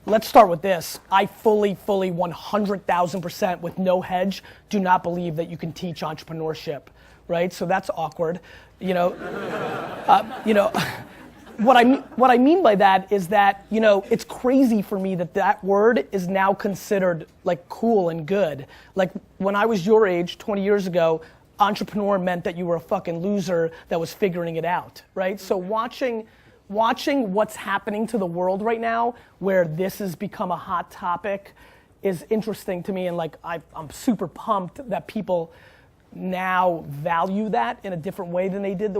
let's start with this. I fully 100,000% with no hedge do not believe that you can teach entrepreneurship, right? So that's awkward. What I mean by that is that, it's crazy for me that word is now considered like cool and good. Like when I was your age 20 years ago, entrepreneur meant that you were a fucking loser that was figuring it out, right? So watching what's happening to the world right now, where this has become a hot topic, is interesting to me, and like I'm super pumped that people now value that in a different way than they did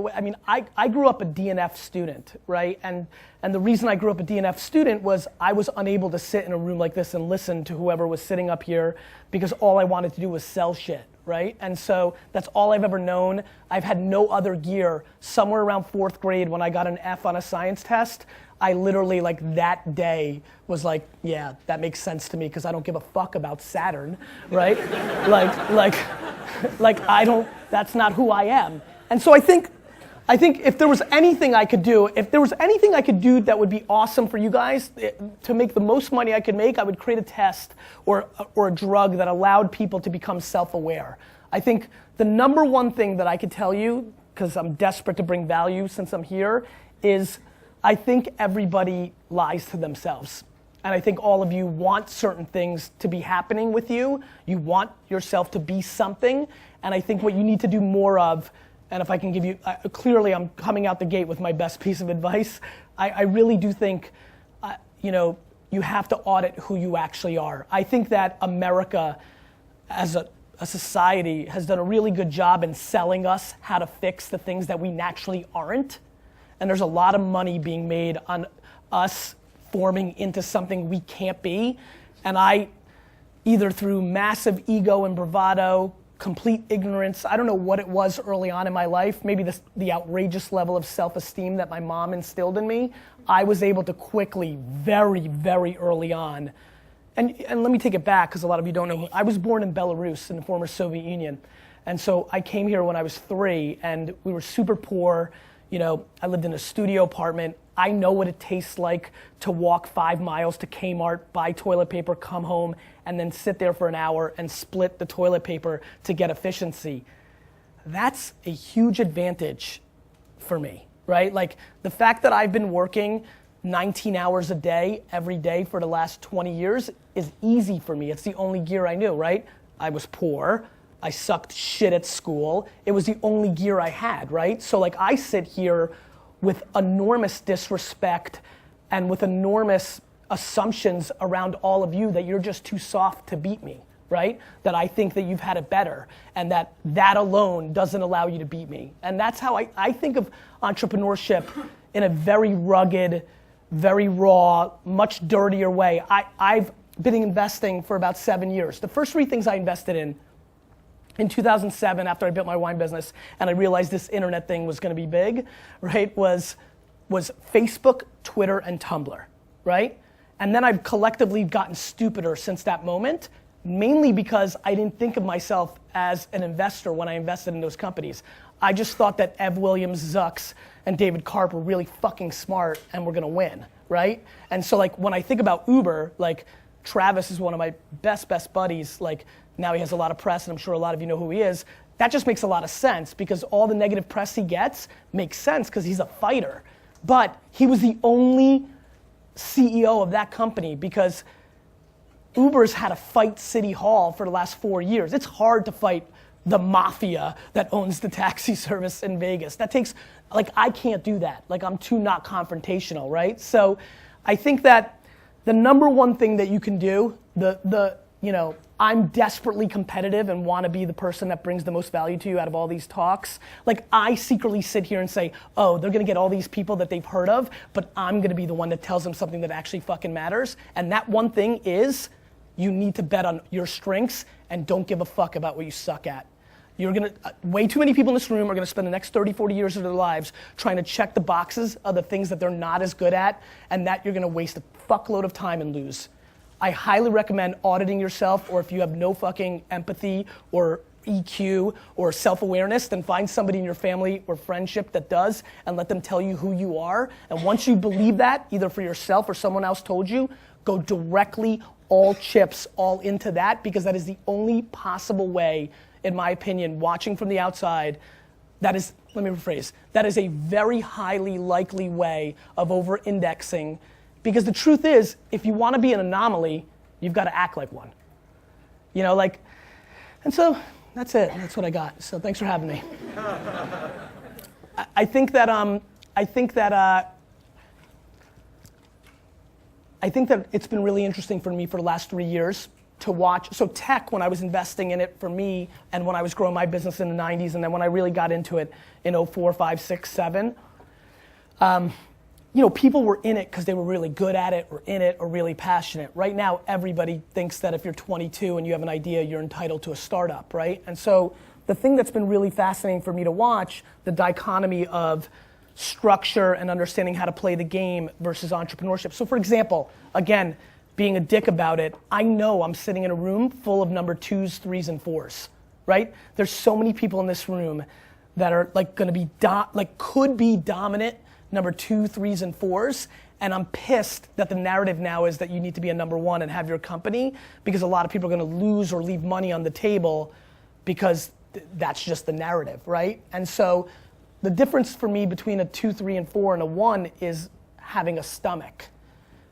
I grew up a DNF student, right? And the reason I grew up a DNF student was I was unable to sit in a room like this and listen to whoever was sitting up here because all I wanted to do was sell shit, right? And so that's all I've ever known. I've had no other gear. Somewhere around 4th grade when I got an F on a science test, I literally that day was like, yeah, that makes sense to me because I don't give a fuck about Saturn, right? That's not who I am. And so I think if there was anything I could do, that would be awesome for you guys to make the most money I could make, I would create a test or a drug that allowed people to become self-aware. I think the number one thing that I could tell you, because I'm desperate to bring value since I'm here, is I think everybody lies to themselves. And I think all of you want certain things to be happening with you. You want yourself to be something. And I think what you need to do more of, and if I can give you, clearly I'm coming out the gate with my best piece of advice. I really do think, you have to audit who you actually are. I think that America as a society has done a really good job in selling us how to fix the things that we naturally aren't. And there's a lot of money being made on us forming into something we can't be. And I, either through massive ego and bravado, complete ignorance, I don't know what it was early on in my life, maybe the outrageous level of self-esteem that my mom instilled in me, I was able to quickly, very, very early on, and let me take it back because a lot of you don't know, I was born in Belarus in the former Soviet Union. And so I came here when I was 3 and we were super poor. I lived in a studio apartment. I know what it tastes like to walk 5 miles to Kmart, buy toilet paper, come home, and then sit there for an hour and split the toilet paper to get efficiency. That's a huge advantage for me, right? Like the fact that I've been working 19 hours a day, every day for the last 20 years is easy for me. It's the only gear I knew, right? I was poor. I sucked shit at school. It was the only gear I had, right? So I sit here with enormous disrespect and with enormous assumptions around all of you that you're just too soft to beat me, right? That I think that you've had it better and that alone doesn't allow you to beat me. And that's how I think of entrepreneurship in a very rugged, very raw, much dirtier way. I've been investing for about 7 years. The first 3 things I invested in 2007, after I built my wine business, and I realized this internet thing was gonna be big, right, was Facebook, Twitter, and Tumblr, right? And then I've collectively gotten stupider since that moment, mainly because I didn't think of myself as an investor when I invested in those companies. I just thought that Ev Williams, Zucks, and David Karp were really fucking smart and were gonna win, right? And so when I think about Uber, Travis is one of my best buddies, now he has a lot of press and I'm sure a lot of you know who he is. That just makes a lot of sense because all the negative press he gets makes sense because he's a fighter. But he was the only CEO of that company because Uber's had to fight City Hall for the last 4 years. It's hard to fight the mafia that owns the taxi service in Vegas. That takes, I can't do that. I'm too not confrontational, right? So I think that the number one thing that you can do, I'm desperately competitive and want to be the person that brings the most value to you out of all these talks. I secretly sit here and say, oh, they're going to get all these people that they've heard of, but I'm going to be the one that tells them something that actually fucking matters. And that one thing is you need to bet on your strengths and don't give a fuck about what you suck at. Way too many people in this room are going to spend the next 30, 40 years of their lives trying to check the boxes of the things that they're not as good at, and that you're going to waste a fuckload of time and lose. I highly recommend auditing yourself, or if you have no fucking empathy or EQ or self-awareness, then find somebody in your family or friendship that does and let them tell you who you are. And once you believe that, either for yourself or someone else told you, go directly all chips all into that, because that is the only possible way, in my opinion, watching from the outside, that is, let me rephrase, that is a very highly likely way of over-indexing, because the truth is, if you want to be an anomaly, you've got to act like one. You know, like, and so that's it. That's what I got. So thanks for having me. I think that it's been really interesting for me for the last 3 years to watch. So tech, when I was investing in it for me, and when I was growing my business in the 90s, and then when I really got into it in 04, 5, 6, 7, you know, people were in it because they were really good at it or really passionate. Right now, everybody thinks that if you're 22 and you have an idea, you're entitled to a startup, right? And so the thing that's been really fascinating for me to watch, the dichotomy of structure and understanding how to play the game versus entrepreneurship. So for example, again, being a dick about it, I know I'm sitting in a room full of number 2s, 3s, and 4s, right? There's so many people in this room that are like gonna be, could be dominant number 2, 3s, and 4s, and I'm pissed that the narrative now is that you need to be a number 1 and have your company, because a lot of people are gonna lose or leave money on the table because that's just the narrative, right? And so the difference for me between a 2, 3, and 4 and a 1 is having a stomach.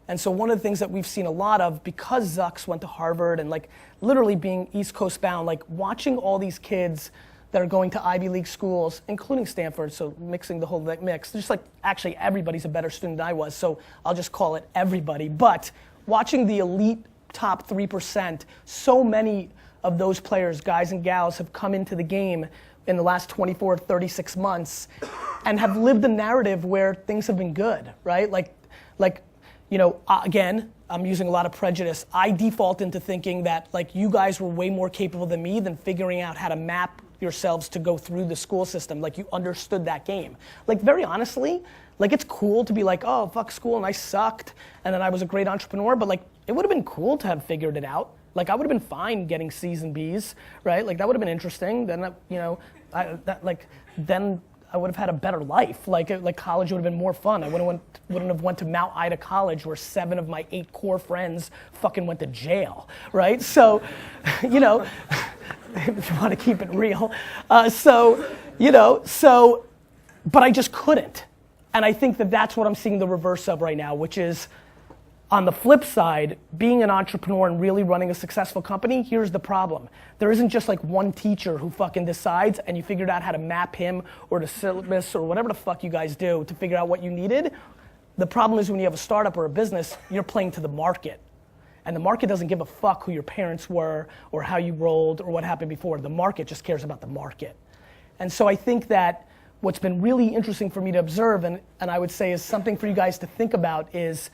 And so one of the things that we've seen a lot of, because Zucks went to Harvard and like literally being East Coast bound, like watching all these kids that are going to Ivy League schools, including Stanford, so mixing the whole mix. Just like, actually everybody's a better student than I was, so I'll just call it everybody. But watching the elite top 3%, so many of those players, guys and gals, have come into the game in the last 24, 36 months and have lived a narrative where things have been good, right? Like, you know, again, I'm using a lot of prejudice. I default into thinking that like you guys were way more capable than me than figuring out how to map yourselves to go through the school system. Like you understood that game. Like very honestly, like it's cool to be like, oh, fuck school and I sucked and then I was a great entrepreneur, but like it would have been cool to have figured it out. Like I would have been fine getting C's and B's, right? Like that would have been interesting. Then, you know, then I would have had a better life. Like college would have been more fun. I wouldn't have went to Mount Ida College where 7 of my 8 core friends fucking went to jail, right? So, you know, if you want to keep it real. But I just couldn't. And I think that that's what I'm seeing the reverse of right now, which is, on the flip side, being an entrepreneur and really running a successful company, here's the problem. There isn't just like one teacher who fucking decides and you figured out how to map him or the syllabus or whatever the fuck you guys do to figure out what you needed. The problem is when you have a startup or a business, you're playing to the market. And the market doesn't give a fuck who your parents were or how you rolled or what happened before. The market just cares about the market. And so I think that what's been really interesting for me to observe, and I would say is something for you guys to think about, is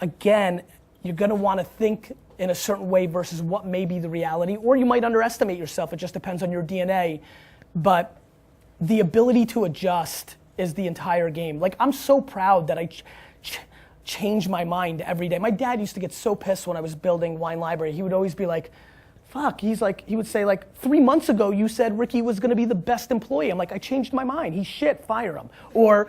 again, you're gonna wanna think in a certain way versus what may be the reality, or you might underestimate yourself, it just depends on your DNA. But the ability to adjust is the entire game. Like, I'm so proud that I change my mind every day. My dad used to get so pissed when I was building Wine Library. He would always be like, fuck, he would say like, 3 months ago you said Ricky was gonna be the best employee. I'm like, I changed my mind. He's shit, fire him. Or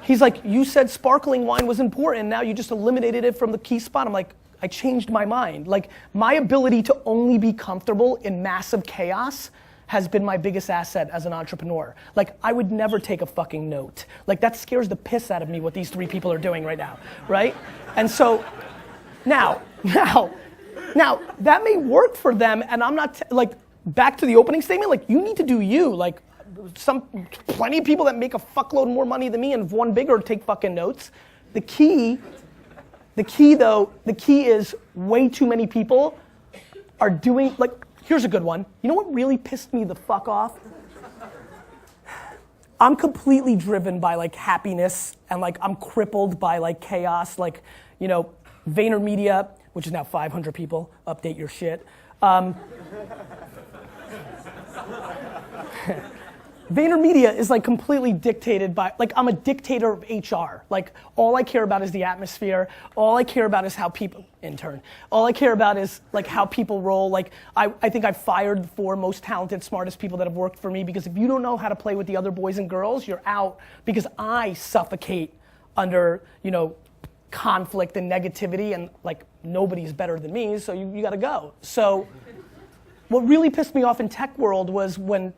he's like, you said sparkling wine was important, now you just eliminated it from the key spot. I'm like, I changed my mind. Like, my ability to only be comfortable in massive chaos has been my biggest asset as an entrepreneur. Like, I would never take a fucking note. Like, that scares the piss out of me what these 3 people are doing right now, right? And so, now, that may work for them, and I'm not, like, back to the opening statement, like, you need to do you. Like, plenty of people that make a fuckload more money than me and have won bigger take fucking notes. The key is way too many people are doing, like, here's a good one. You know what really pissed me the fuck off? I'm completely driven by like happiness and like I'm crippled by like chaos. Like, you know, VaynerMedia, which is now 500 people, update your shit. VaynerMedia is like completely dictated by, like I'm a dictator of HR. Like all I care about is the atmosphere. All I care about is how people, all I care about is like how people roll. Like I think I fired the 4 most talented, smartest people that have worked for me, because if you don't know how to play with the other boys and girls, you're out, because I suffocate under, conflict and negativity, and like nobody's better than me, so you gotta go. So what really pissed me off in tech world was when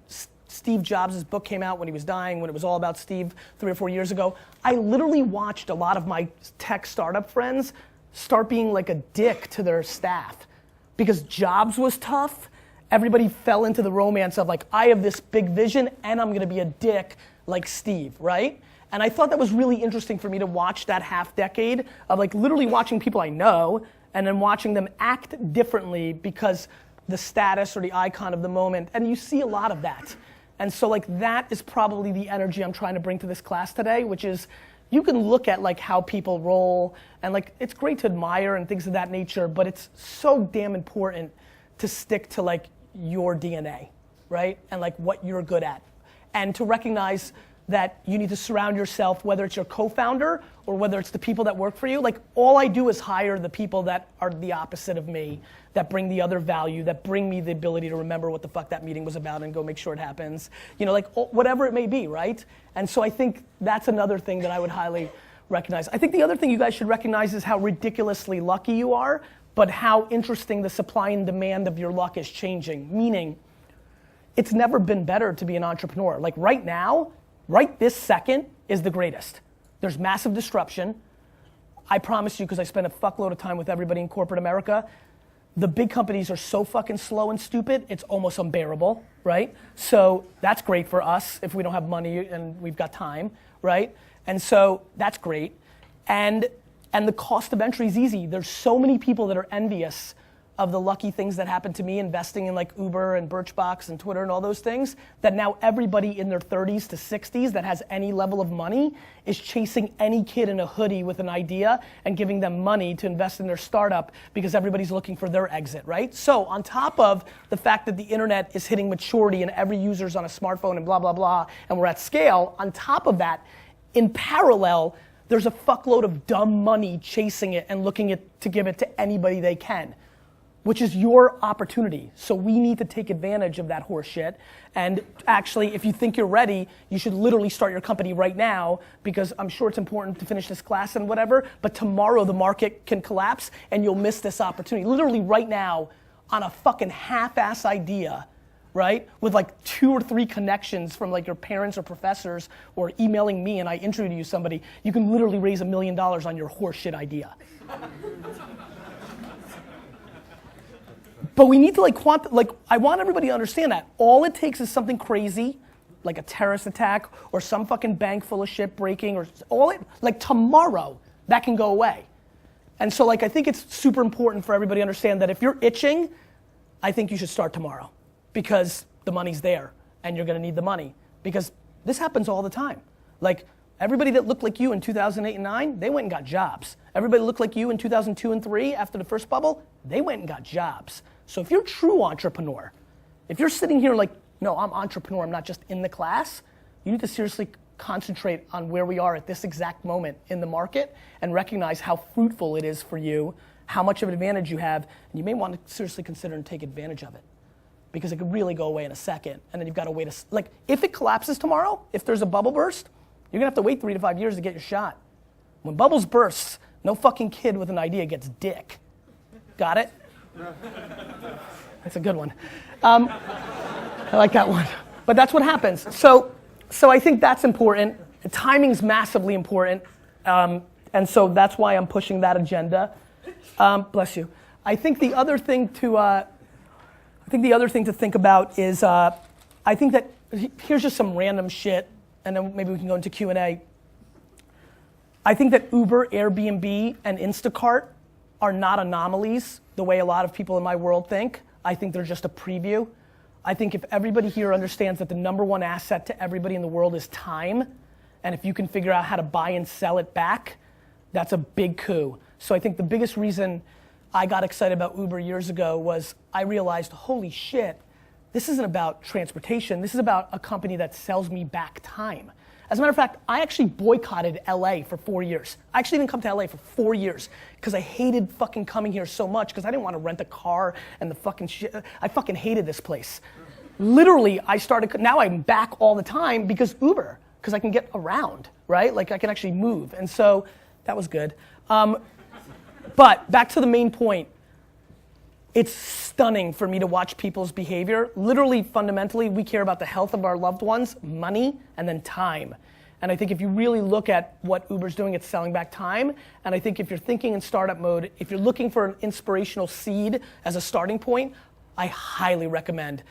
Steve Jobs' book came out, when he was dying, when it was all about Steve 3 or 4 years ago. I literally watched a lot of my tech startup friends start being like a dick to their staff. Because Jobs was tough, everybody fell into the romance of like, I have this big vision and I'm gonna be a dick like Steve, right? And I thought that was really interesting for me to watch that half decade of like literally watching people I know and then watching them act differently because the status or the icon of the moment, and you see a lot of that. And so like that is probably the energy I'm trying to bring to this class today, which is you can look at like how people roll, and like it's great to admire and things of that nature, but it's so damn important to stick to like your DNA, right? And like what you're good at. And to recognize that you need to surround yourself, whether it's your co-founder or whether it's the people that work for you. Like all I do is hire the people that are the opposite of me, that bring the other value, that bring me the ability to remember what the fuck that meeting was about and go make sure it happens. Like whatever it may be, right? And so I think that's another thing that I would highly recognize. I think the other thing you guys should recognize is how ridiculously lucky you are, but how interesting the supply and demand of your luck is changing. Meaning, it's never been better to be an entrepreneur. Like right now, right this second is the greatest. There's massive disruption. I promise you, because I spend a fuckload of time with everybody in corporate America, the big companies are so fucking slow and stupid, it's almost unbearable, right? So that's great for us if we don't have money and we've got time, right? And so that's great. And the cost of entry is easy. There's so many people that are envious of the lucky things that happened to me investing in like Uber and Birchbox and Twitter and all those things, that now everybody in their 30s to 60s that has any level of money is chasing any kid in a hoodie with an idea and giving them money to invest in their startup because everybody's looking for their exit, right? So on top of the fact that the internet is hitting maturity and every user's on a smartphone and blah, blah, blah, and we're at scale, on top of that, in parallel, there's a fuckload of dumb money chasing it and looking to give it to anybody they can, which is your opportunity. So we need to take advantage of that horse shit. And actually, if you think you're ready, you should literally start your company right now, because I'm sure it's important to finish this class and whatever, but tomorrow the market can collapse and you'll miss this opportunity. Literally right now, on a fucking half-ass idea, right? With like 2 or 3 connections from like your parents or professors or emailing me and I introduce you to somebody, you can literally raise $1 million on your horse shit idea. But we need to I want everybody to understand that. All it takes is something crazy, like a terrorist attack or some fucking bank full of shit breaking, or like tomorrow, that can go away. And so like I think it's super important for everybody to understand that if you're itching, I think you should start tomorrow, because the money's there and you're gonna need the money, because this happens all the time. Like everybody that looked like you in 2008 and 9, they went and got jobs. Everybody that looked like you in 2002 and 3 after the first bubble, they went and got jobs. So if you're a true entrepreneur, if you're sitting here like, no, I'm entrepreneur, I'm not just in the class, you need to seriously concentrate on where we are at this exact moment in the market and recognize how fruitful it is for you, how much of an advantage you have, and you may want to seriously consider and take advantage of it, because it could really go away in a second, and then you've got to wait like, if it collapses tomorrow, if there's a bubble burst, you're gonna have to wait 3 to 5 years to get your shot. When bubbles burst, no fucking kid with an idea gets dick. Got it? That's a good one. I like that one. But that's what happens. So I think that's important. Timing's massively important. And so that's why I'm pushing that agenda. Bless you. I think the other thing to think about is I think that here's just some random shit, and then maybe we can go into Q&A. I think that Uber, Airbnb, and Instacart are not anomalies the way a lot of people in my world think. I think they're just a preview. I think if everybody here understands that the number one asset to everybody in the world is time, and if you can figure out how to buy and sell it back, that's a big coup. So I think the biggest reason I got excited about Uber years ago was I realized, holy shit, this isn't about transportation. This is about a company that sells me back time. As a matter of fact, I actually boycotted LA for 4 years. I actually didn't come to LA for 4 years because I hated fucking coming here so much because I didn't want to rent a car and the fucking shit. I fucking hated this place. Literally, now I'm back all the time because Uber, because I can get around, right? Like I can actually move. And so that was good. But back to the main point. It's stunning for me to watch people's behavior. Literally, fundamentally, we care about the health of our loved ones, money, and then time. And I think if you really look at what Uber's doing, it's selling back time. And I think if you're thinking in startup mode, if you're looking for an inspirational seed as a starting point, I highly recommend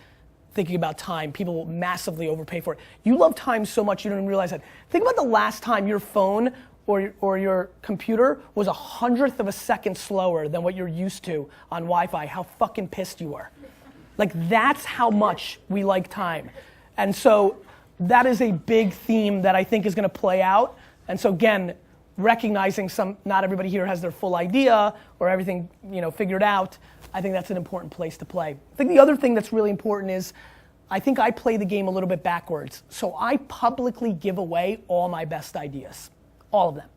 thinking about time. People will massively overpay for it. You love time so much you don't even realize that. Think about the last time your phone or your computer was 1/100th of a second slower than what you're used to on Wi-Fi, how fucking pissed you were. Like that's how much we like time. And so that is a big theme that I think is gonna play out. And so again, recognizing not everybody here has their full idea or everything figured out, I think that's an important place to play. I think the other thing that's really important is, I think I play the game a little bit backwards. So I publicly give away all my best ideas. All of them.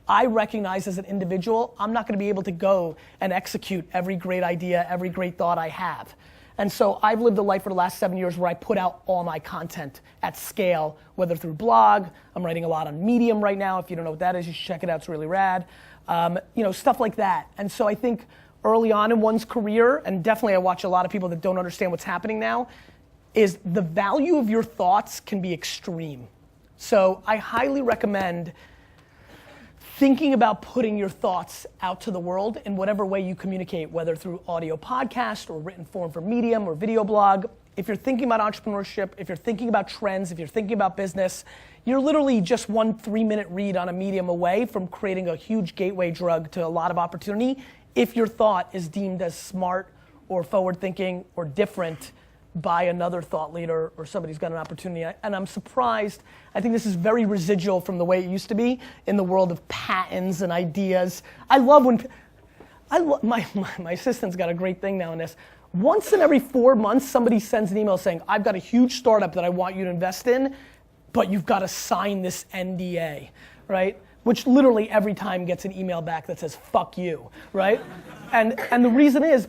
I recognize as an individual, I'm not gonna be able to go and execute every great idea, every great thought I have. And so I've lived a life for the last 7 years where I put out all my content at scale, whether through blog, I'm writing a lot on Medium right now. If you don't know what that is, you should check it out, it's really rad. Stuff like that. And so I think early on in one's career, and definitely I watch a lot of people that don't understand what's happening now, is the value of your thoughts can be extreme. So I highly recommend thinking about putting your thoughts out to the world in whatever way you communicate, whether through audio podcast or written form for Medium or video blog. If you're thinking about entrepreneurship, if you're thinking about trends, if you're thinking about business, you're literally just 1 3-minute read on a Medium away from creating a huge gateway drug to a lot of opportunity if your thought is deemed as smart or forward thinking or different by another thought leader or somebody who's got an opportunity. And I'm surprised, I think this is very residual from the way it used to be in the world of patents and ideas. I love when, my assistant's got a great thing now in this. Once in every 4 months, somebody sends an email saying, I've got a huge startup that I want you to invest in, but you've got to sign this NDA, right? Which literally every time gets an email back that says, fuck you, right? And the reason is,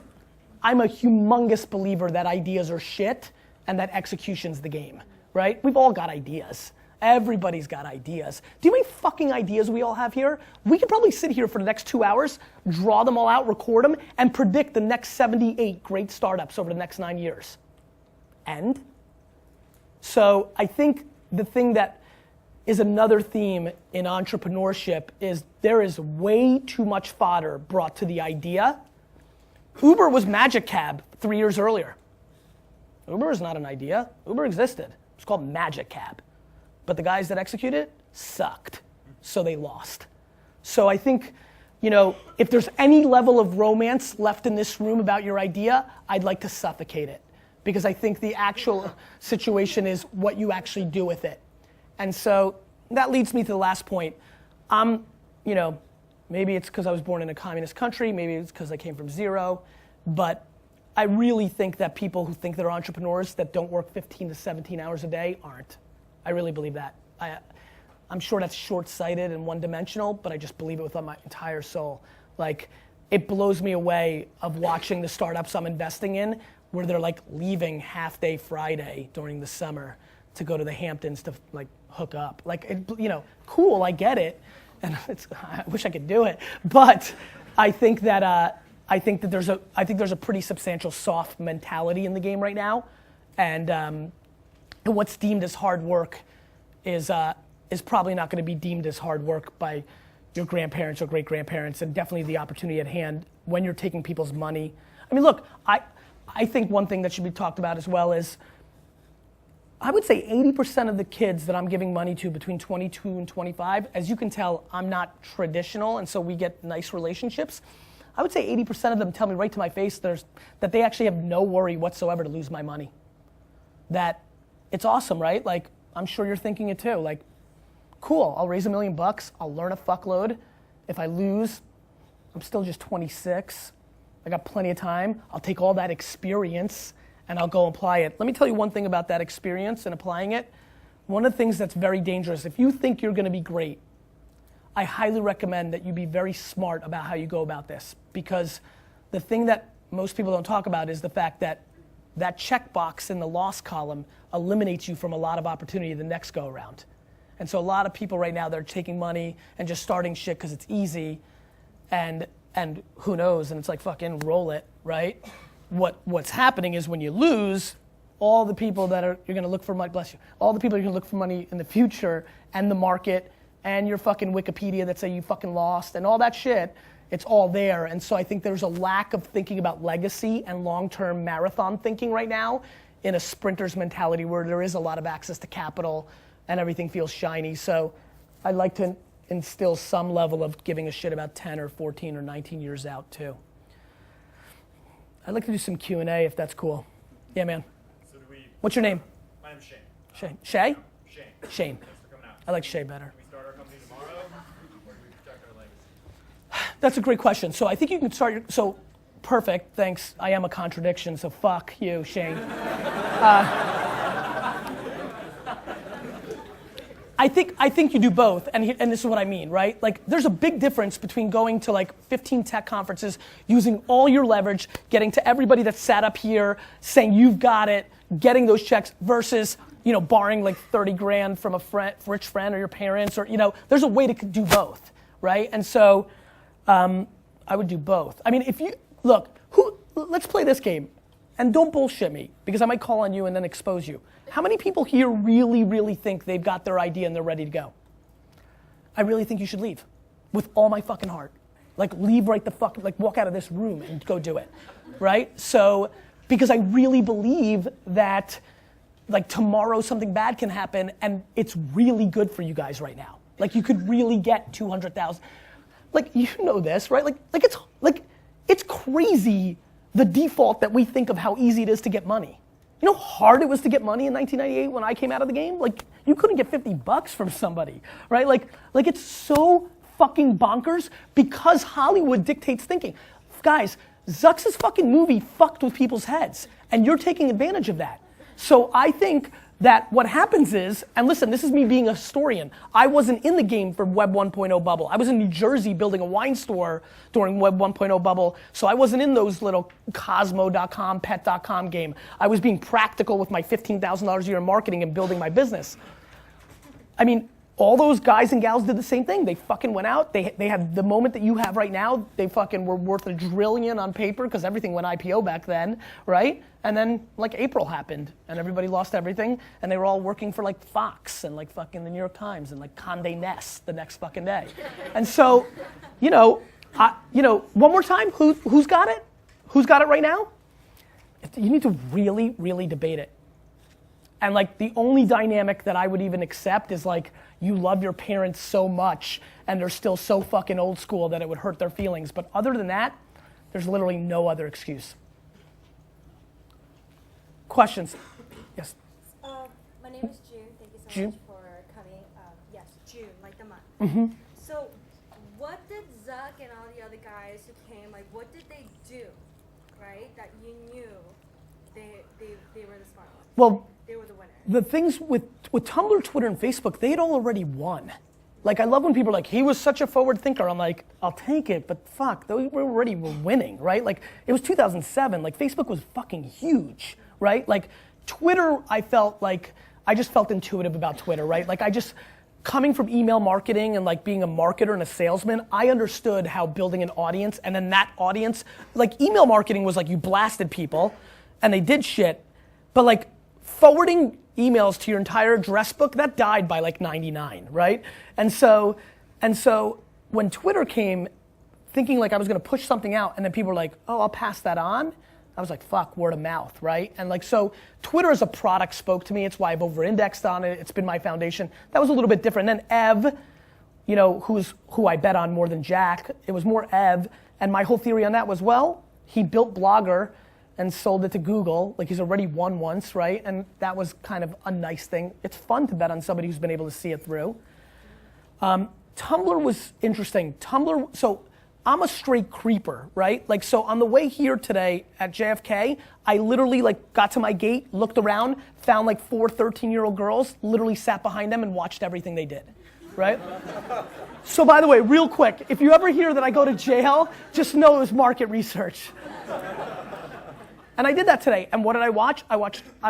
I'm a humongous believer that ideas are shit and that execution's the game, right? We've all got ideas. Everybody's got ideas. Do you know how many fucking ideas we all have here? We could probably sit here for the next 2 hours, draw them all out, record them, and predict the next 78 great startups over the next 9 years. And so I think the thing that is another theme in entrepreneurship is there is way too much fodder brought to the idea. Uber was Magic Cab 3 years earlier. Uber is not an idea. Uber existed. It's called Magic Cab. But the guys that executed it sucked. So they lost. So I think, if there's any level of romance left in this room about your idea, I'd like to suffocate it. Because I think the actual situation is what you actually do with it. And so that leads me to the last point. Maybe it's because I was born in a communist country, maybe it's because I came from zero, but I really think that people who think they're entrepreneurs that don't work 15 to 17 hours a day aren't. I really believe that. I'm sure that's short-sighted and one-dimensional, but I just believe it with my entire soul. Like, it blows me away of watching the startups I'm investing in where they're like leaving half-day Friday during the summer to go to the Hamptons to like hook up. Like, cool, I get it. And I wish I could do it, but I think that there's a pretty substantial soft mentality in the game right now, and what's deemed as hard work is probably not going to be deemed as hard work by your grandparents or great grandparents, and definitely the opportunity at hand when you're taking people's money. I mean, look, I think one thing that should be talked about as well is, I would say 80% of the kids that I'm giving money to between 22 and 25, as you can tell, I'm not traditional, and so we get nice relationships. I would say 80% of them tell me right to my face that they actually have no worry whatsoever to lose my money. That it's awesome, right? Like, I'm sure you're thinking it too. Like, cool, I'll raise $1 million, I'll learn a fuckload. If I lose, I'm still just 26. I got plenty of time. I'll take all that experience and I'll go apply it. Let me tell you one thing about that experience and applying it. One of the things that's very dangerous, if you think you're gonna be great, I highly recommend that you be very smart about how you go about this, because the thing that most people don't talk about is the fact that that checkbox in the loss column eliminates you from a lot of opportunity the next go around. And so a lot of people right now, they're taking money and just starting shit because it's easy, and who knows, and it's like fucking roll it, right? What's happening is when you lose, all the people that you're gonna look for money, bless you, all the people you're gonna look for money in the future, and the market, and your fucking Wikipedia that say you fucking lost, and all that shit, it's all there. And so I think there's a lack of thinking about legacy and long-term marathon thinking right now in a sprinter's mentality where there is a lot of access to capital and everything feels shiny. So I'd like to instill some level of giving a shit about 10 or 14 or 19 years out too. I'd like to do some Q&A if that's cool. Yeah, man. So what's your name? My name's Shane. Shane. Shay? Shane. Shane. Thanks for coming out. I like Shay better. Can we start our company tomorrow, or do we protect our legacy? That's a great question. So I think you can start so perfect, thanks. I am a contradiction, so fuck you, Shane. I think you do both, and this is what I mean, right? Like, there's a big difference between going to like 15 tech conferences, using all your leverage, getting to everybody that sat up here, saying you've got it, getting those checks, versus, you know, borrowing like 30 grand from a rich friend or your parents, or, you know, there's a way to do both, right? And so, I would do both. I mean, if you, look, let's play this game, and don't bullshit me, because I might call on you and then expose you. How many people here really, really think they've got their idea and they're ready to go? I really think you should leave, with all my fucking heart. Like, leave right the fuck, like walk out of this room and go do it, right? So, because I really believe that, like, tomorrow something bad can happen, and it's really good for you guys right now. Like, you could really get 200,000. Like, you know this, right? It's crazy, the default that we think of how easy it is to get money. You know how hard it was to get money in 1998 when I came out of the game? Like, you couldn't get 50 bucks from somebody, right? Like it's so fucking bonkers because Hollywood dictates thinking. Guys, Zuck's fucking movie fucked with people's heads, and you're taking advantage of that. So I think that what happens is, and listen, this is me being a historian, I wasn't in the game for Web 1.0 bubble. I was in New Jersey building a wine store during Web 1.0 bubble, so I wasn't in those little Cosmo.com, Pet.com game. I was being practical with my $15,000 a year in marketing and building my business. I mean, all those guys and gals did the same thing. They fucking went out, they had the moment that you have right now, they fucking were worth $1 trillion on paper because everything went IPO back then, right? And then like April happened and everybody lost everything and they were all working for like Fox and like fucking the New York Times and like Condé Nast the next fucking day. And so, one more time, who's got it? Who's got it right now? You need to really, really debate it. And like the only dynamic that I would even accept is like, you love your parents so much and they're still so fucking old school that it would hurt their feelings. But other than that, there's literally no other excuse. Questions? Yes? My name is June. Thank you so June? much for coming. Yes, June, like the month. Mm-hmm. So what did Zuck and all the other guys who came, like what did they do, right, that you knew they were the smart ones? Well, they were the winners. the things with Tumblr, Twitter, and Facebook, they had already won. Like, I love when people are like, he was such a forward thinker. I'm like, I'll take it, but fuck, they were already winning, right? Like, it was 2007. Like, Facebook was fucking huge, right? Like, Twitter, I just felt intuitive about Twitter, right? Like, coming from email marketing and like being a marketer and a salesman, I understood how building an audience, and then that audience, like email marketing was like you blasted people and they did shit, but like forwarding emails to your entire address book, that died by like 99, right? And so when Twitter came, thinking like I was gonna push something out and then people were like, oh, I'll pass that on. I was like, fuck, word of mouth, right? And like, so Twitter as a product spoke to me. It's why I've over-indexed on it. It's been my foundation. That was a little bit different. And then Ev, who I bet on more than Jack, it was more Ev. And my whole theory on that was, well, he built Blogger and sold it to Google. Like, he's already won once, right? And that was kind of a nice thing. It's fun to bet on somebody who's been able to see it through. Tumblr was interesting. So I'm a straight creeper, right? Like, so on the way here today at JFK, I literally like got to my gate, looked around, found like 4 13-year-old girls, literally sat behind them and watched everything they did, right? So by the way, real quick, if you ever hear that I go to jail, just know it was market research. And I did that today. And what did I watch? I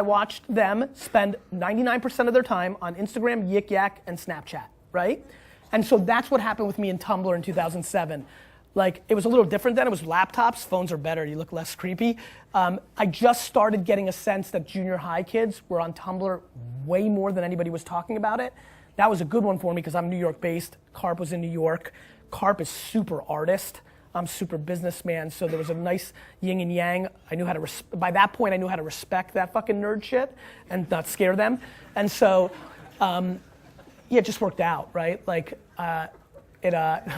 watched them spend 99% of their time on Instagram, Yik Yak, and Snapchat, right? And so that's what happened with me in Tumblr in 2007. Like, it was a little different then. It was laptops. Phones are better. You look less creepy. I just started getting a sense that junior high kids were on Tumblr way more than anybody was talking about it. That was a good one for me because I'm New York based. Carp was in New York. Carp is super artist. I'm super businessman, so there was a nice yin and yang. I knew how to, by that point, I knew how to respect that fucking nerd shit and not scare them. And so, yeah, it just worked out, right? Like, I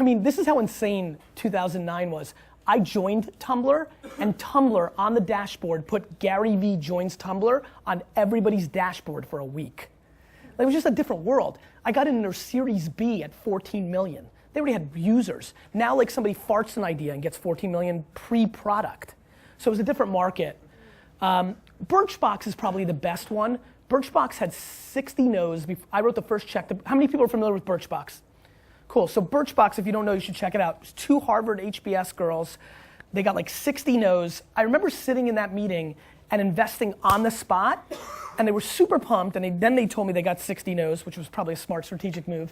mean, this is how insane 2009 was. I joined Tumblr, and Tumblr on the dashboard put Gary Vee joins Tumblr on everybody's dashboard for a week. It was just a different world. I got in their Series B at 14 million. They already had users. Now, like, somebody farts an idea and gets 14 million pre-product. So it was a different market. Birchbox is probably the best one. Birchbox had 60 no's. I wrote the first check. How many people are familiar with Birchbox? Cool, so Birchbox, if you don't know, you should check it out. It was 2 Harvard HBS girls. They got like 60 no's. I remember sitting in that meeting and investing on the spot, and they were super pumped, and then they told me they got 60 no's, which was probably a smart strategic move.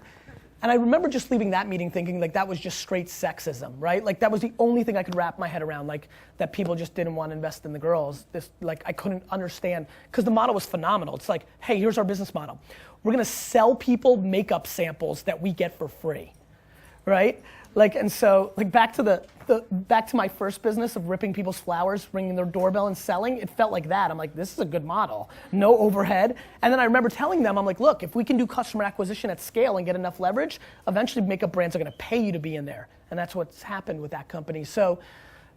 And I remember just leaving that meeting thinking like that was just straight sexism, right? Like that was the only thing I could wrap my head around, like that people just didn't want to invest in the girls. This, like, I couldn't understand, because the model was phenomenal. It's like, hey, here's our business model. We're gonna sell people makeup samples that we get for free, right? Like, and so, like, back to my first business of ripping people's flowers, ringing their doorbell and selling, it felt like that. I'm like, this is a good model. No overhead. And then I remember telling them, I'm like, look, if we can do customer acquisition at scale and get enough leverage, eventually makeup brands are gonna pay you to be in there. And that's what's happened with that company. So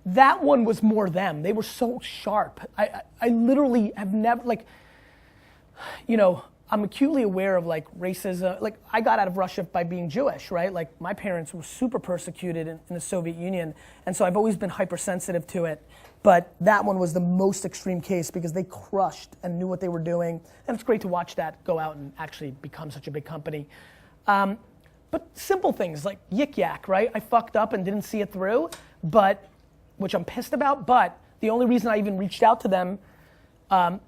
that one was more them. They were so sharp. I literally have never, like, you know, I'm acutely aware of like racism. Like, I got out of Russia by being Jewish, right? Like, my parents were super persecuted in the Soviet Union, and so I've always been hypersensitive to it. But that one was the most extreme case because they crushed and knew what they were doing, and it's great to watch that go out and actually become such a big company. But simple things like Yik Yak, right? I fucked up and didn't see it through, which I'm pissed about, but the only reason I even reached out to them,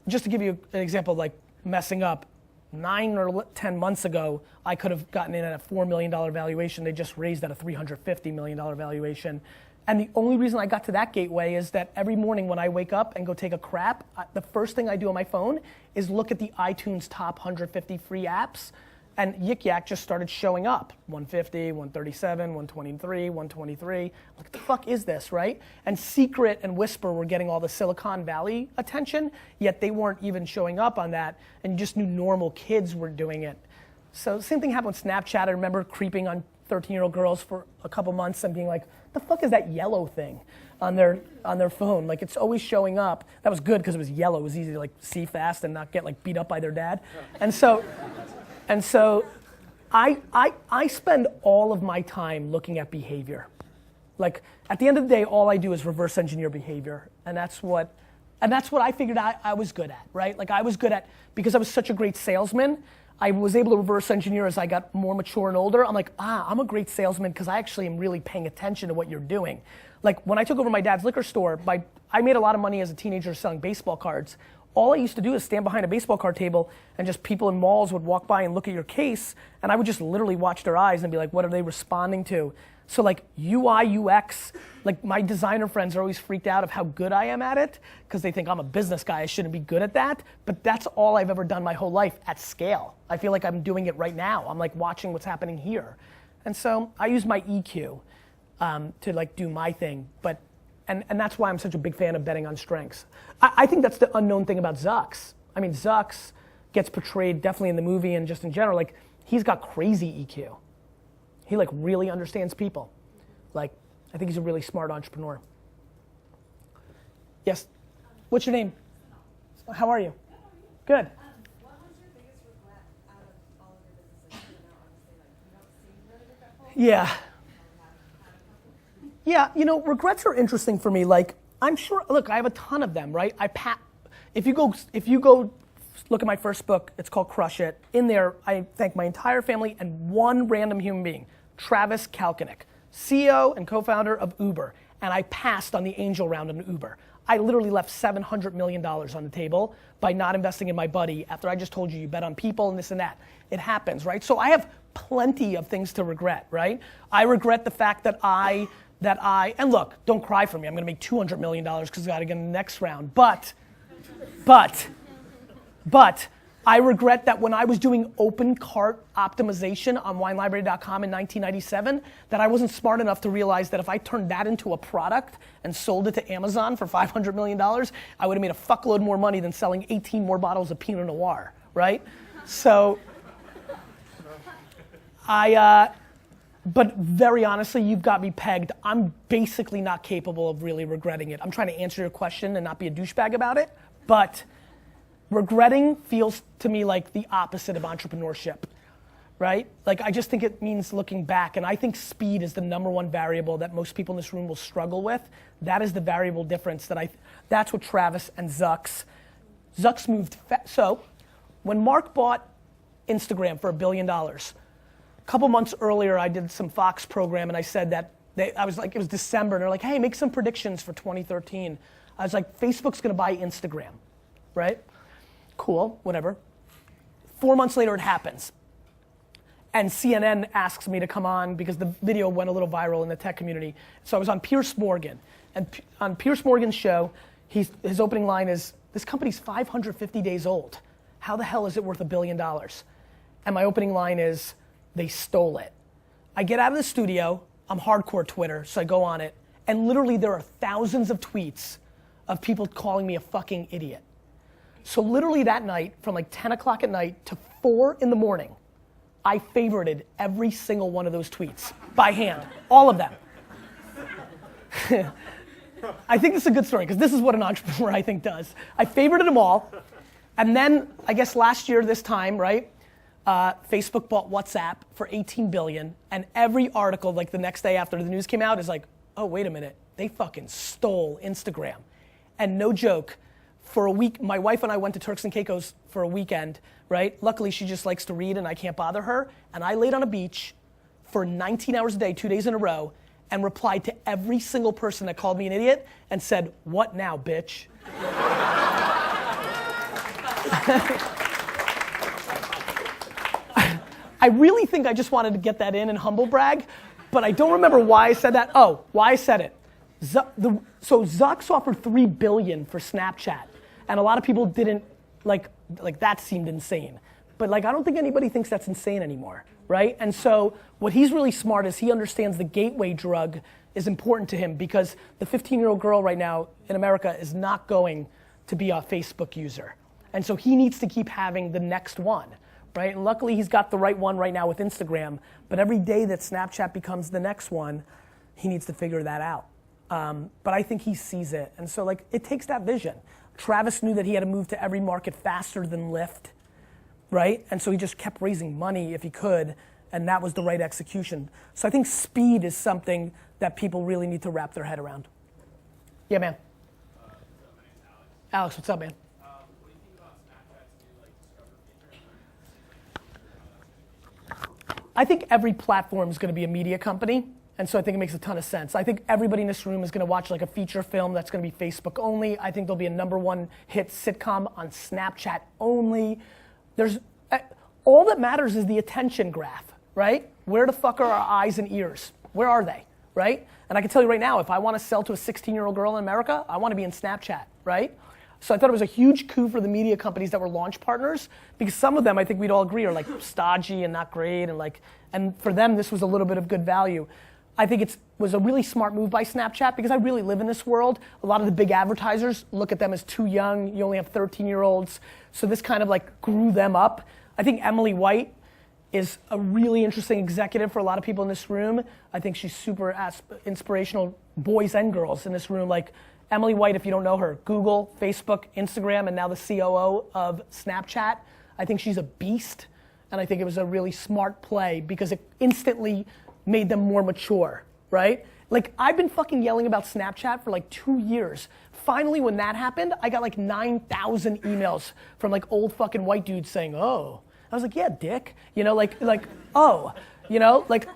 just to give you an example of like messing up, 9 or 10 months ago, I could have gotten in at a $4 million valuation. They just raised at a $350 million valuation. And the only reason I got to that gateway is that every morning when I wake up and go take a crap, the first thing I do on my phone is look at the iTunes top 150 free apps, and Yik Yak just started showing up. 150, 137, 123, 123. Like, what the fuck is this, right? And Secret and Whisper were getting all the Silicon Valley attention, yet they weren't even showing up on that, and you just knew normal kids were doing it. So the same thing happened with Snapchat. I remember creeping on 13-year-old girls for a couple months and being like, the fuck is that yellow thing on their phone? Like, it's always showing up. That was good because it was yellow. It was easy to like see fast and not get like beat up by their dad. And so I spend all of my time looking at behavior. Like, at the end of the day, all I do is reverse engineer behavior. And that's what I figured I was good at, right? Like, I was good at, because I was such a great salesman, I was able to reverse engineer as I got more mature and older. I'm like, I'm a great salesman because I actually am really paying attention to what you're doing. Like, when I took over my dad's liquor store, I made a lot of money as a teenager selling baseball cards. All I used to do is stand behind a baseball card table, and just people in malls would walk by and look at your case, and I would just literally watch their eyes and be like, what are they responding to? So like UI, UX, like my designer friends are always freaked out of how good I am at it because they think I'm a business guy, I shouldn't be good at that. But that's all I've ever done my whole life at scale. I feel like I'm doing it right now. I'm like watching what's happening here. And so I use my EQ to like do my thing. And that's why I'm such a big fan of betting on strengths. I think that's the unknown thing about Zucks. I mean, Zucks gets portrayed definitely in the movie and just in general, like he's got crazy EQ. He like really understands people. Like, I think he's a really smart entrepreneur. Yes, what's your name? How are you? Good. What was your biggest regret out of all of your businesses? You know, honestly, like, you don't seem really regretful. Yeah. Yeah, you know, regrets are interesting for me. Like, I'm sure, look, I have a ton of them, right? If you go look at my first book, it's called Crush It. In there, I thank my entire family and one random human being, Travis Kalanick, CEO and co-founder of Uber. And I passed on the angel round in Uber. I literally left $700 million on the table by not investing in my buddy after I just told you bet on people and this and that. It happens, right? So I have plenty of things to regret, right? I regret the fact that and look, don't cry for me. I'm gonna make $200 million because I gotta get in the next round. But I regret that when I was doing open cart optimization on winelibrary.com in 1997, that I wasn't smart enough to realize that if I turned that into a product and sold it to Amazon for $500 million, I would have made a fuckload more money than selling 18 more bottles of Pinot Noir, right? So, but very honestly, you've got me pegged. I'm basically not capable of really regretting it. I'm trying to answer your question and not be a douchebag about it, but regretting feels to me like the opposite of entrepreneurship, right? Like, I just think it means looking back, and I think speed is the #1 variable that most people in this room will struggle with. That is the variable difference that's what Travis and Zucks moved so when Mark bought Instagram for $1 billion, a couple months earlier I did some Fox program and I said that I was like, it was December, and they're like, hey, make some predictions for 2013. I was like, Facebook's gonna buy Instagram, right? Cool, whatever. 4 months later, it happens. And CNN asks me to come on because the video went a little viral in the tech community. So I was on Piers Morgan. And on Piers Morgan's show, his opening line is, this company's 550 days old. How the hell is it worth $1 billion? And my opening line is, they stole it. I get out of the studio, I'm hardcore Twitter, so I go on it, and literally there are thousands of tweets of people calling me a fucking idiot. So literally that night, from like 10 o'clock at night to 4 in the morning, I favorited every single one of those tweets by hand, all of them. I think this is a good story because this is what an entrepreneur I think does. I favorited them all, and then I guess last year this time, right, Facebook bought WhatsApp for $18 billion, and every article like the next day after the news came out is like, oh, wait a minute, they fucking stole Instagram. And no joke, for a week, my wife and I went to Turks and Caicos for a weekend, right? Luckily, she just likes to read and I can't bother her. And I laid on a beach for 19 hours a day, 2 days in a row, and replied to every single person that called me an idiot and said, what now, bitch? I really think I just wanted to get that in and humble brag, but I don't remember why I said that. Oh, why I said it. So Zucks offered $3 billion for Snapchat. And a lot of people didn't, like that seemed insane. But like, I don't think anybody thinks that's insane anymore, right? And so what he's really smart is he understands the gateway drug is important to him because the 15-year-old girl right now in America is not going to be a Facebook user. And so he needs to keep having the next one, right? And luckily he's got the right one right now with Instagram, but every day that Snapchat becomes the next one, he needs to figure that out. But I think he sees it. And so like, it takes that vision. Travis knew that he had to move to every market faster than Lyft, right? And so he just kept raising money if he could, and that was the right execution. So I think speed is something that people really need to wrap their head around. Yeah, man. My name's Alex. Alex, what's up, man? What do you think about Snapchat's new Discover feature? I think every platform is going to be a media company. And so I think it makes a ton of sense. I think everybody in this room is going to watch like a feature film that's going to be Facebook only. I think there'll be a #1 hit sitcom on Snapchat only. All that matters is the attention graph, right? Where the fuck are our eyes and ears? Where are they, right? And I can tell you right now, if I want to sell to a 16-year-old girl in America, I want to be in Snapchat, right? So I thought it was a huge coup for the media companies that were launch partners because some of them I think we'd all agree are like stodgy and not great and for them this was a little bit of good value. I think it was a really smart move by Snapchat because I really live in this world. A lot of the big advertisers look at them as too young. You only have 13-year-olds. So this kind of like grew them up. I think Emily White is a really interesting executive for a lot of people in this room. I think she's super inspirational, boys and girls in this room. Like Emily White, if you don't know her, Google, Facebook, Instagram, and now the COO of Snapchat. I think she's a beast. And I think it was a really smart play because it instantly made them more mature, right? Like, I've been fucking yelling about Snapchat for like 2 years. Finally, when that happened, I got like 9,000 emails from like old fucking white dudes saying, oh. I was like, yeah, dick. You know, like, oh. You know, like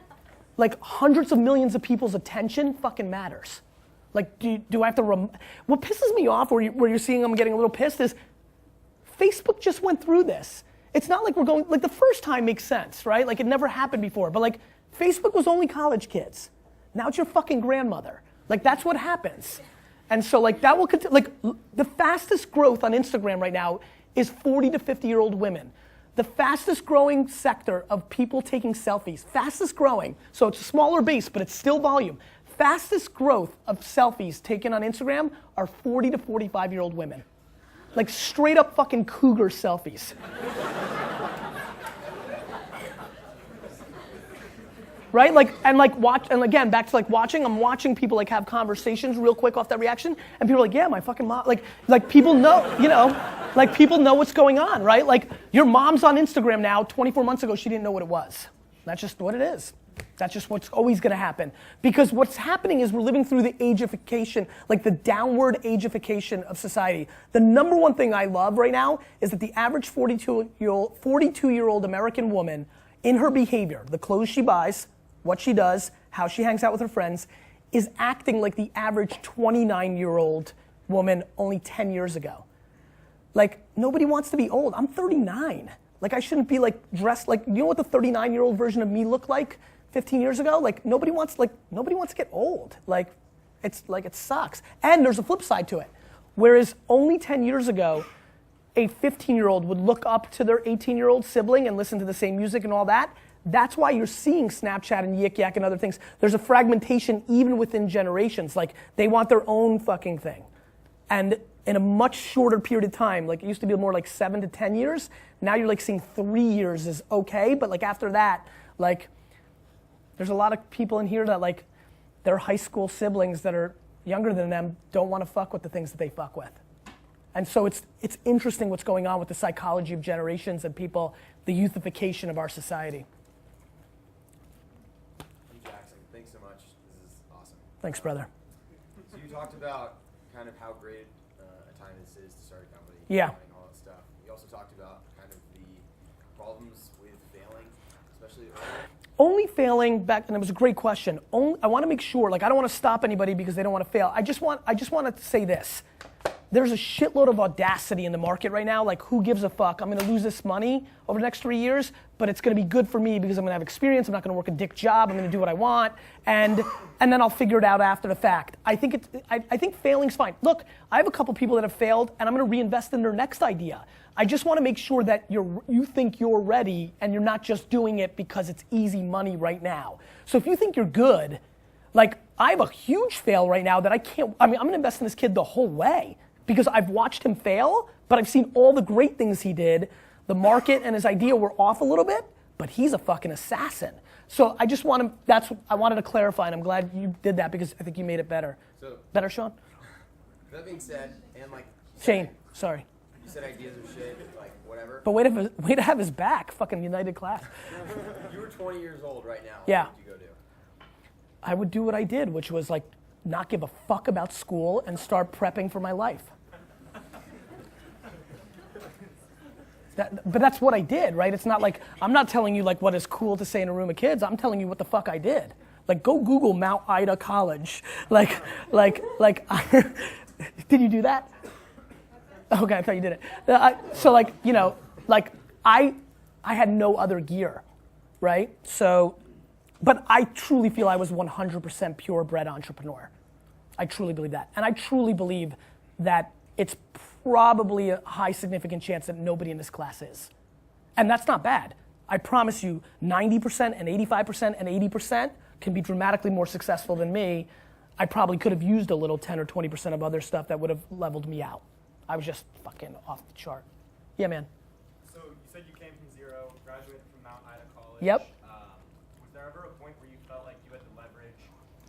hundreds of millions of people's attention fucking matters. Like, do I have to, what pisses me off where you're seeing I'm getting a little pissed is Facebook just went through this. It's not like we're going, like the first time makes sense, right? Like it never happened before, but like Facebook was only college kids. Now it's your fucking grandmother. Like that's what happens. And so like that will continue, like the fastest growth on Instagram right now is 40 to 50-year-old women. The fastest growing sector of people taking selfies, fastest growing, so it's a smaller base, but it's still volume. Fastest growth of selfies taken on Instagram are 40 to 45-year-old women. Like straight up fucking cougar selfies. Right? Like, and like watch, and again, back to like watching, I'm watching people like have conversations real quick off that reaction, and people are like, yeah, my fucking mom, like people know, you know, like people know what's going on, right? Like your mom's on Instagram now, 24 months ago, she didn't know what it was. That's just what it is. That's just what's always gonna happen. Because what's happening is we're living through the ageification, like the downward ageification of society. The number one thing I love right now is that the average 42-year-old American woman, in her behavior, the clothes she buys, what she does, how she hangs out with her friends, is acting like the average 29-year-old woman only 10 years ago. Like, nobody wants to be old. I'm 39. Like, I shouldn't be like dressed like, you know what the 39-year-old version of me looked like 15 years ago? Like, nobody wants to get old. Like, it sucks. And there's a flip side to it. Whereas only 10 years ago, a 15-year-old would look up to their 18-year-old sibling and listen to the same music and all that. That's why you're seeing Snapchat and Yik Yak and other things. There's a fragmentation even within generations. Like, they want their own fucking thing. And in a much shorter period of time, like it used to be more like 7 to 10 years. Now you're like seeing 3 years is okay, but like after that, like there's a lot of people in here that like their high school siblings that are younger than them don't want to fuck with the things that they fuck with. And so it's interesting what's going on with the psychology of generations and people, the youthification of our society. Thanks so much. This is awesome. Thanks, brother. So you talked about kind of how great a time this is to start a company. Yeah. And all that stuff. You also talked about kind of the problems with failing, especially early. Only failing back, and it was a great question. I want to make sure, like I don't want to stop anybody because they don't want to fail. I just want to say this. There's a shitload of audacity in the market right now. Like, who gives a fuck? I'm going to lose this money over the next 3 years, but it's going to be good for me because I'm going to have experience. I'm not going to work a dick job. I'm going to do what I want, and then I'll figure it out after the fact. I think failing's fine. Look, I have a couple people that have failed, and I'm going to reinvest in their next idea. I just want to make sure that you think you're ready, and you're not just doing it because it's easy money right now. So if you think you're good, like I have a huge fail right now that I can't. I mean, I'm going to invest in this kid the whole way. Because I've watched him fail, but I've seen all the great things he did. The market and his idea were off a little bit, but he's a fucking assassin. So I just want to, I wanted to clarify, and I'm glad you did that because I think you made it better. So, better, Sean? That being said, and like... Shane, sorry. You said ideas are shit, like whatever. But way to have his back, fucking United class. You were 20 years old right now. Yeah. What would you go do? I would do what I did, which was like not give a fuck about school and start prepping for my life. But that's what I did, right? It's not like, I'm not telling you like what is cool to say in a room of kids. I'm telling you what the fuck I did. Like, go Google Mount Ida College. Like, did you do that? Okay, I thought you did it. So like, you know, like I had no other gear, right? So, but I truly feel I was 100% purebred entrepreneur. I truly believe that. And I truly believe that it's probably a high significant chance that nobody in this class is. And that's not bad. I promise you 90% and 85% and 80% can be dramatically more successful than me. I probably could have used a little 10 or 20% of other stuff that would have leveled me out. I was just fucking off the chart. Yeah, man. So you said you came from zero, graduated from Mount Ida College. Yep. Was there ever a point where you felt like you had to leverage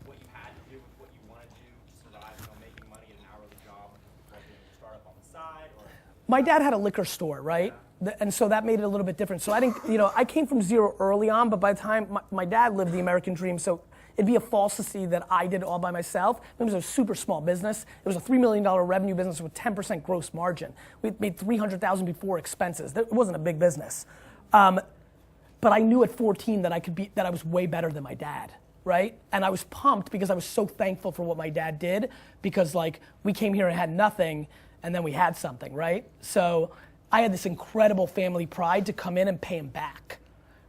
what you had to do with what you wanted to survive, you know, making money at an hourly job, or doing a startup on the side, or? My dad had a liquor store, right? And so that made it a little bit different. So I didn't, you know, I came from zero early on, but by the time my dad lived the American dream, so it'd be a falsity that I did it all by myself. It was a super small business. It was a $3 million revenue business with 10% gross margin. We made $300,000 before expenses. It wasn't a big business. But I knew at 14 that I was way better than my dad, right? And I was pumped because I was so thankful for what my dad did, because like we came here and had nothing and then we had something, right? So I had this incredible family pride to come in and pay him back,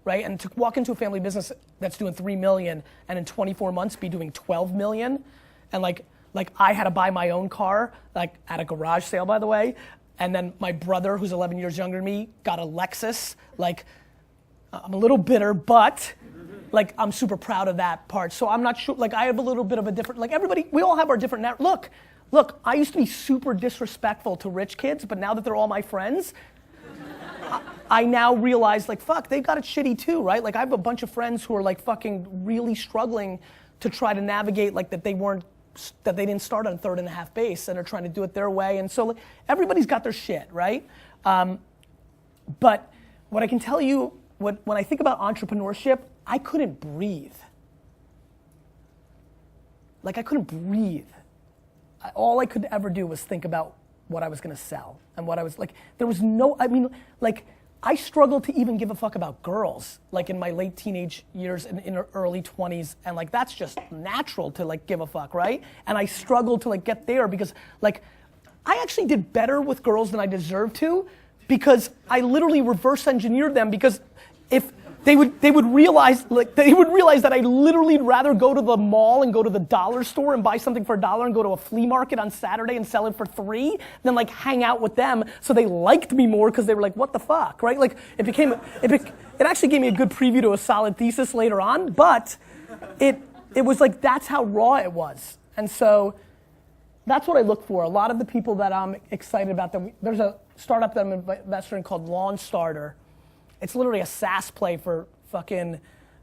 right? And to walk into a family business that's doing 3 million and in 24 months be doing 12 million, and like I had to buy my own car, like at a garage sale, by the way, and then my brother, who's 11 years younger than me, got a Lexus. Like, I'm a little bitter, but like I'm super proud of that part. So I'm not sure, like I have a little bit of a different, like everybody, we all have our different, look, I used to be super disrespectful to rich kids, but now that they're all my friends, I now realize like, fuck, they got it shitty too, right? Like I have a bunch of friends who are like fucking really struggling to try to navigate like that they didn't start on 3rd and a half base and are trying to do it their way. And so like, everybody's got their shit, right? But what I can tell you, when I think about entrepreneurship, I couldn't breathe. Like I couldn't breathe. All I could ever do was think about what I was gonna sell and what I was like, there was no, I mean, like I struggled to even give a fuck about girls, like in my late teenage years and in early 20s, and like that's just natural to like give a fuck, right? And I struggled to like get there because like I actually did better with girls than I deserved to, because I literally reverse engineered them, because if they would realize that I'd literally rather go to the mall and go to the dollar store and buy something for $1 and go to a flea market on Saturday and sell it for $3 than like hang out with them. So they liked me more because they were like, what the fuck, right? Like it actually gave me a good preview to a solid thesis later on, but it was like, that's how raw it was. And so that's what I look for. A lot of the people that I'm excited about, there's a startup that I'm investing in called Lawn Starter. It's literally a SaaS play for fucking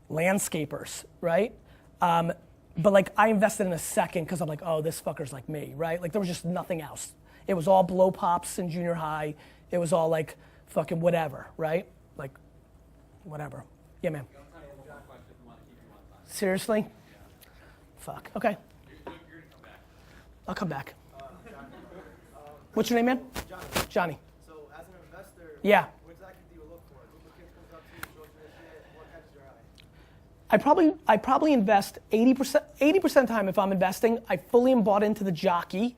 landscapers, right? But like I invested in a second because I'm like, oh, this fucker's like me, right? Like there was just nothing else. It was all blow pops in junior high. It was all like fucking whatever, right? Like whatever. Yeah, man. Seriously? Fuck. Okay. I'll come back. What's your name, man? Johnny. So as an investor, Yeah. what exactly do you look for? Who the kid comes up to you, shows you their shit, what catches your eye? I probably invest 80% of the time if I'm investing, I fully am bought into the jockey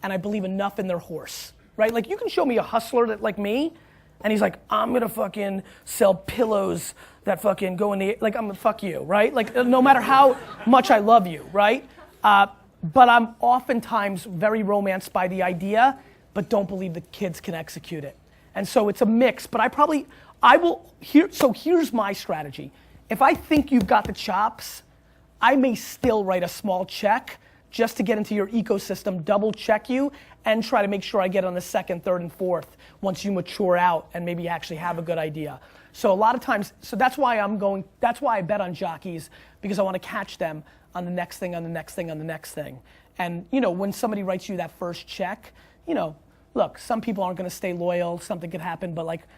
and I believe enough in their horse, right? Like you can show me a hustler that like me and he's like, I'm gonna fucking sell pillows that fucking go in the, like I'm gonna fuck you, right? Like no matter how much I love you, right? But I'm oftentimes very romanced by the idea, but don't believe the kids can execute it. And so it's a mix, but here's my strategy. If I think you've got the chops, I may still write a small check just to get into your ecosystem, double check you, and try to make sure I get on the 2nd, 3rd, and 4th once you mature out and maybe actually have a good idea. So a lot of times, so that's why I bet on jockeys, because I want to catch them on the next thing, on the next thing, on the next thing. And you know, when somebody writes you that first check, you know, look, some people aren't gonna stay loyal, something could happen, but like,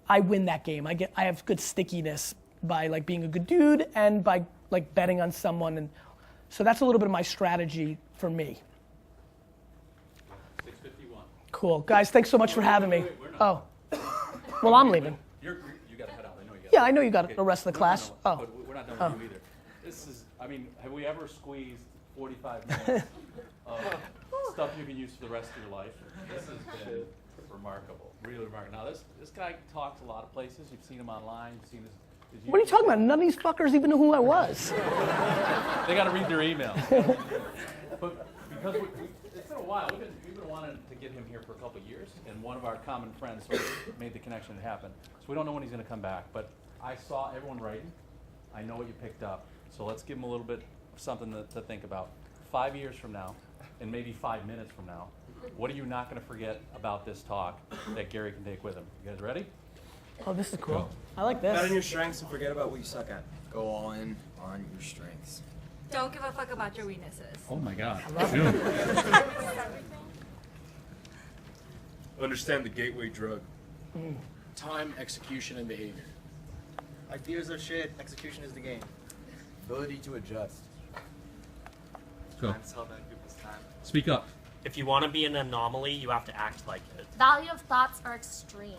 I win that game. I have good stickiness by like being a good dude and by like betting on someone. And so that's a little bit of my strategy for me. 6:51. Cool. Guys, thanks so much for having me. Oh, well, I'm leaving. You got to head out. I know you got. Yeah, I know you got the rest of the class. No, Oh. but we're not done with you either. This is, I mean, have we ever squeezed 45 minutes of stuff you can use for the rest of your life? This has been remarkable, really remarkable. Now, this guy talks a lot of places. You've seen him online. You've seen his What are you talking about? None of these fuckers even knew who I was. They got to read their email. But because it's been a while, we've been wanting to get him here for a couple of years, and one of our common friends sort of made the connection to happen. So we don't know when he's going to come back, but I saw everyone writing. I know what you picked up, so let's give him a little bit of something to think about. 5 years from now, and maybe 5 minutes from now, what are you not going to forget about this talk that Gary can take with him? You guys ready? Oh, this is cool. I like this. Bet on your strengths and forget about what you suck at. Go all in on your strengths. Don't give a fuck about your weaknesses. Oh my God. Understand the gateway drug. Time, execution, and behavior. Ideas are shit, execution is the game. Ability to adjust. Go. Speak up. If you want to be an anomaly, you have to act like it. Value of thoughts are extreme.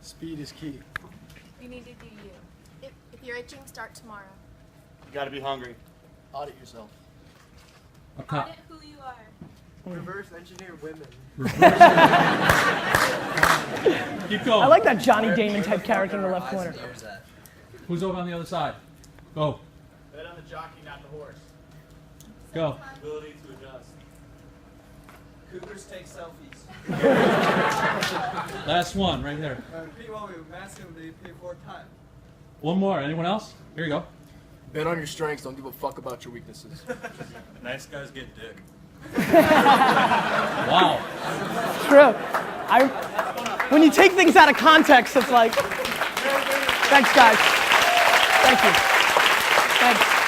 Speed is key. You need to do you. If you're itching, start tomorrow. You gotta be hungry. Audit yourself. Up top. Audit who you are. Reverse engineer women. Keep going. I like that Johnny Damon type character in the left corner. Who's over on the other side? Go. Bet on the jockey, not the horse. Go. Ability to adjust. Cougars take selfies. Last one, right there. People with massive, they pay 4 times. One more. Anyone else? Here you go. Bet on your strengths. Don't give a fuck about your weaknesses. Nice guys get dick. Wow. True. When you take things out of context, it's like, thanks guys. Thank you. Thanks.